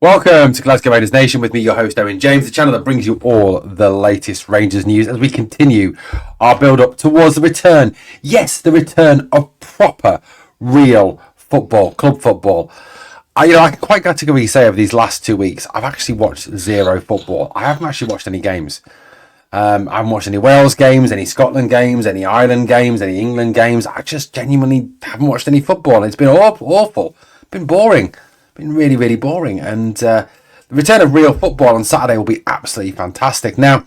Welcome to Glasgow Rangers Nation with me, your host Owen James, the channel that brings you all the latest Rangers news as we continue our build-up towards the return. Yes, the return of proper, real football, club football. I can quite categorically say over these last 2 weeks, I've actually watched zero football. I haven't actually watched any games. I haven't watched any Wales games, any Scotland games, any Ireland games, any England games. I just genuinely haven't watched any football. It's been awful. Been boring. Been really, really boring. And the return of real football on Saturday will be absolutely fantastic. Now,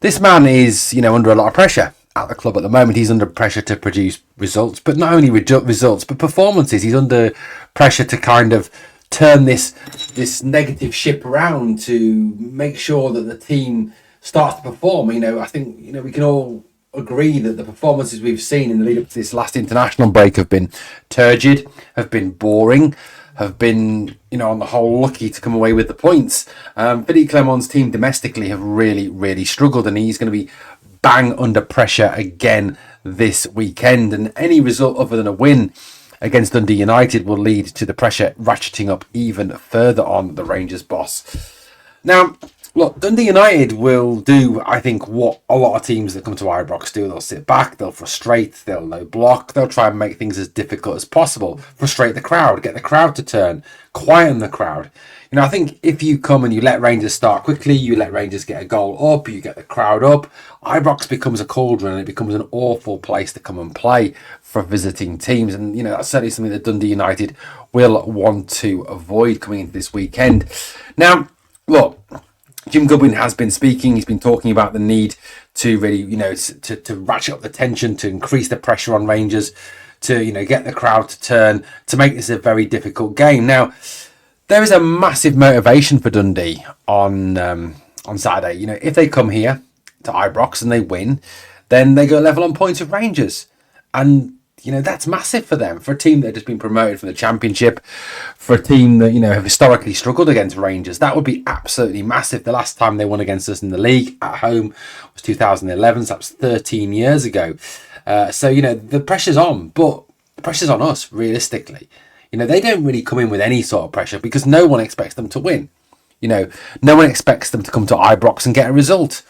this man is, under a lot of pressure at the club at the moment. He's under pressure to produce results, but not only results, but performances. He's under pressure to kind of turn this negative ship around to make sure that the team starts to perform. I think, we can all agree that the performances we've seen in the lead up to this last international break have been turgid, have been boring, have been, on the whole, lucky to come away with the points. Phillipe Clement's team domestically have really, really struggled, and he's going to be bang under pressure again this weekend. And any result other than a win against Dundee United will lead to the pressure ratcheting up even further on the Rangers boss. Now, look, Dundee United will do, I think, what a lot of teams that come to Ibrox do. They'll sit back, they'll frustrate, they'll no block, they'll try and make things as difficult as possible, frustrate the crowd, get the crowd to turn, quieten the crowd. I think if you come and you let Rangers start quickly, you let Rangers get a goal up, you get the crowd up, Ibrox becomes a cauldron and it becomes an awful place to come and play for visiting teams. And, that's certainly something that Dundee United will want to avoid coming into this weekend. Now, look, Jim Goodwin has been speaking. He's been talking about the need to really, to ratchet up the tension, to increase the pressure on Rangers, to, get the crowd to turn, to make this a very difficult game. Now, there is a massive motivation for Dundee on Saturday. If they come here to Ibrox and they win, then they go level on points with Rangers. And that's massive for them, for a team that has been promoted from the Championship, for a team that, have historically struggled against Rangers. That would be absolutely massive. The last time they won against us in the league at home was 2011, so that was 13 years ago. So, the pressure's on, but the pressure's on us, realistically. They don't really come in with any sort of pressure because no one expects them to win. No one expects them to come to Ibrox and get a result.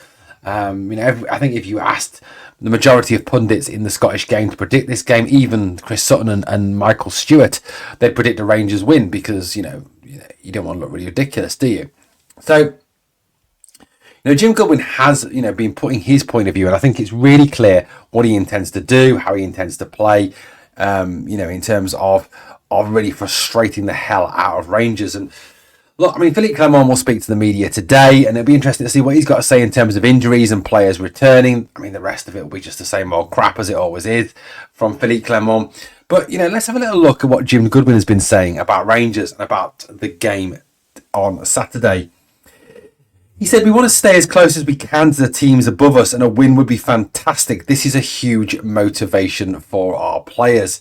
I think if you asked the majority of pundits in the Scottish game to predict this game, even Chris Sutton and Michael Stewart, they'd predict a Rangers win because, you don't want to look really ridiculous, do you? So, Jim Goodwin has, been putting his point of view, and I think it's really clear what he intends to do, how he intends to play, in terms of really frustrating the hell out of Rangers. And look, Phillipe Clement will speak to the media today, and it'll be interesting to see what he's got to say in terms of injuries and players returning. The rest of it will be just the same old crap as it always is from Phillipe Clement. But, let's have a little look at what Jim Goodwin has been saying about Rangers and about the game on Saturday. He said, "We want to stay as close as we can to the teams above us, and a win would be fantastic. This is a huge motivation for our players."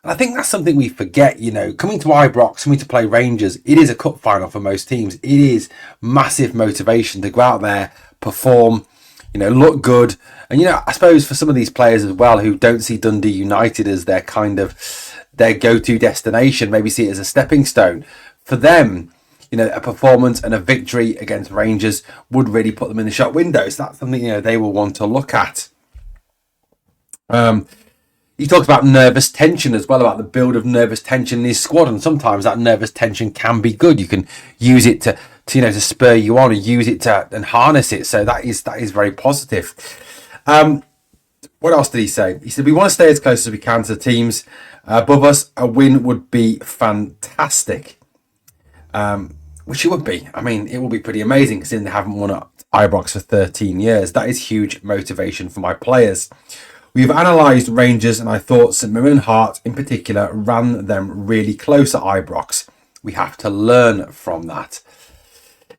And I think that's something we forget, coming to Ibrox, coming to play Rangers, it is a cup final for most teams. It is massive motivation to go out there, perform, look good. And, I suppose for some of these players as well who don't see Dundee United as their their go-to destination, maybe see it as a stepping stone. For them, a performance and a victory against Rangers would really put them in the shop window. So that's something, they will want to look at. He talks about nervous tension as well, about the build of nervous tension in his squad, and sometimes that nervous tension can be good. You can use it to spur you on, and use it and harness it. So that is very positive. What else did he say? He said, "We want to stay as close as we can to the teams above us. A win would be fantastic." Which it would be. It will be pretty amazing considering they haven't won at Ibrox for 13 years. That is huge motivation for my players. "We've analysed Rangers and I thought St Mirren and Hart in particular ran them really close at Ibrox. We have to learn from that."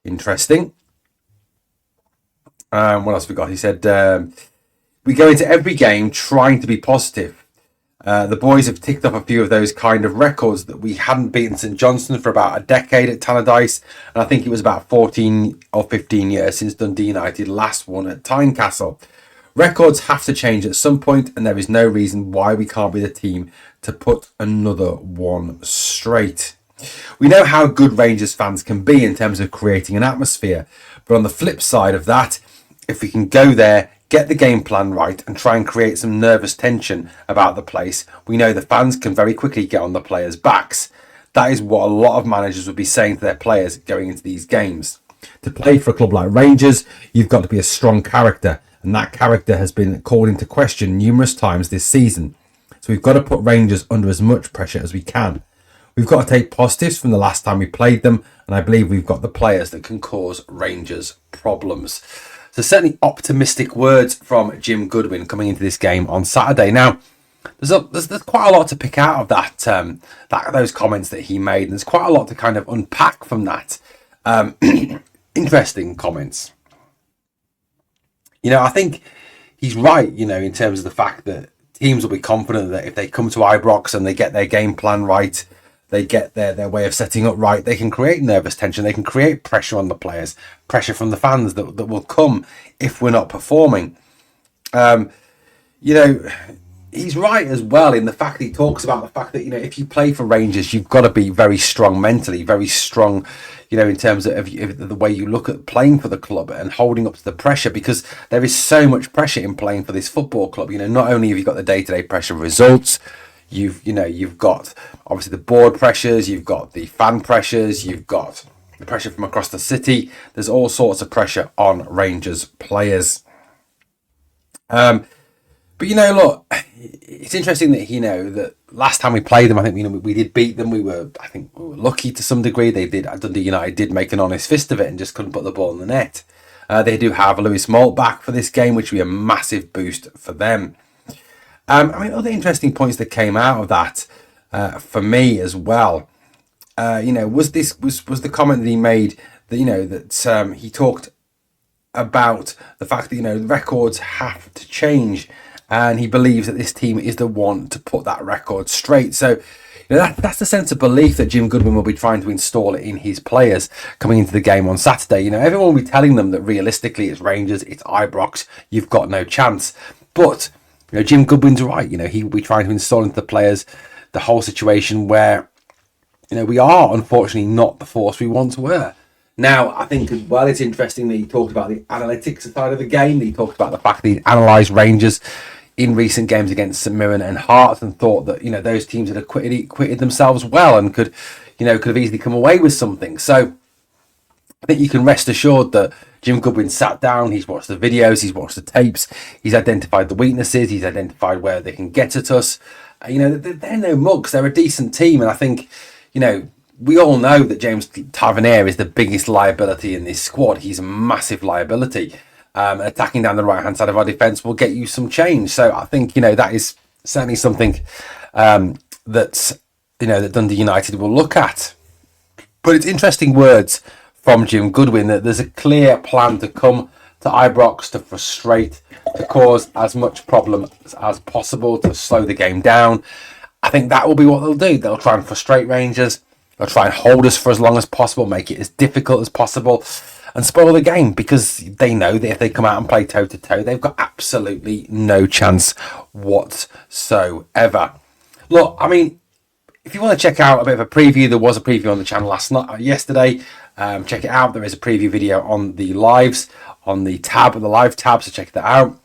Interesting. What else have we got? He said, "We go into every game trying to be positive. The boys have ticked off a few of those kind of records that we hadn't beaten St Johnstone for about a decade at Tannadice, and I think it was about 14 or 15 years since Dundee United last won at Tynecastle. Records have to change at some point, and there is no reason why we can't be the team to put another one straight." We know how good Rangers fans can be in terms of creating an atmosphere. But on the flip side of that, if we can go there, get the game plan right and try and create some nervous tension about the place, we know the fans can very quickly get on the players' backs. That is what a lot of managers would be saying to their players going into these games. To play for a club like Rangers, you've got to be a strong character, and that character has been called into question numerous times this season. So we've got to put Rangers under as much pressure as we can. We've got to take positives from the last time we played them, and I believe we've got the players that can cause Rangers problems. So certainly optimistic words from Jim Goodwin coming into this game on Saturday. Now, there's quite a lot to pick out of that those comments that he made, and there's quite a lot to kind of unpack from that. Interesting comments. I think he's right, in terms of the fact that teams will be confident that if they come to Ibrox and they get their game plan right, they get their way of setting up right, they can create nervous tension, they can create pressure on the players, pressure from the fans that will come if we're not performing. He's right as well in the fact that he talks about the fact that, if you play for Rangers, you've got to be very strong mentally, very strong, in terms of the way you look at playing for the club and holding up to the pressure, because there is so much pressure in playing for this football club. Not only have you got the day-to-day pressure of results, you've got obviously the board pressures, you've got the fan pressures, you've got the pressure from across the city. There's all sorts of pressure on Rangers players. But look, it's interesting that that last time we played them, I think we did beat them. We were lucky to some degree. Dundee United did make an honest fist of it and just couldn't put the ball in the net. They do have Lewis Moult back for this game, which will be a massive boost for them. Other interesting points that came out of that for me as well. Was the comment that he made that he talked about the fact that records have to change. And he believes that this team is the one to put that record straight. So that's the sense of belief that Jim Goodwin will be trying to install in his players coming into the game on Saturday. Everyone will be telling them that realistically it's Rangers, it's Ibrox, you've got no chance. But Jim Goodwin's right. He will be trying to install into the players the whole situation where we are unfortunately not the force we once were. Now, I think as well it's interesting that he talked about the analytics side of the game. He talked about the fact that he analysed Rangers in recent games against St Mirren and Hearts and thought that those teams had acquitted themselves well and could have easily come away with something. So I think you can rest assured that Jim Goodwin sat down, he's watched the videos, he's watched the tapes, he's identified the weaknesses, he's identified where they can get at us. They're no mugs, they're a decent team, and I think we all know that James Tavernier is the biggest liability in this squad. He's a massive liability. Attacking down the right-hand side of our defence will get you some change. So I think, that is certainly something that Dundee United will look at. But it's interesting words from Jim Goodwin that there's a clear plan to come to Ibrox to frustrate, to cause as much problem as possible, to slow the game down. I think that will be what they'll do. They'll try and frustrate Rangers. They'll try and hold us for as long as possible, make it as difficult as possible, and spoil the game, because they know that if they come out and play toe-to-toe, they've got absolutely no chance whatsoever. Look, if you want to check out a bit of a preview, there was a preview on the channel yesterday. Check it out. There is a preview video on the lives, on the live tab, so check that out.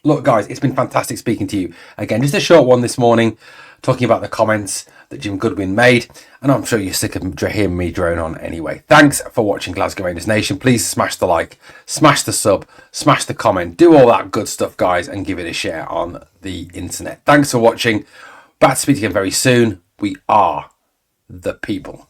Look, guys, it's been fantastic speaking to you. Again, just a short one this morning, talking about the comments that Jim Goodwin made, and I'm sure you're sick of hearing me drone on anyway. Thanks for watching Glasgow Rangers Nation. Please smash the like, smash the sub, smash the comment, do all that good stuff, guys, and give it a share on the internet. Thanks for watching. Back to speak again very soon. We are the people.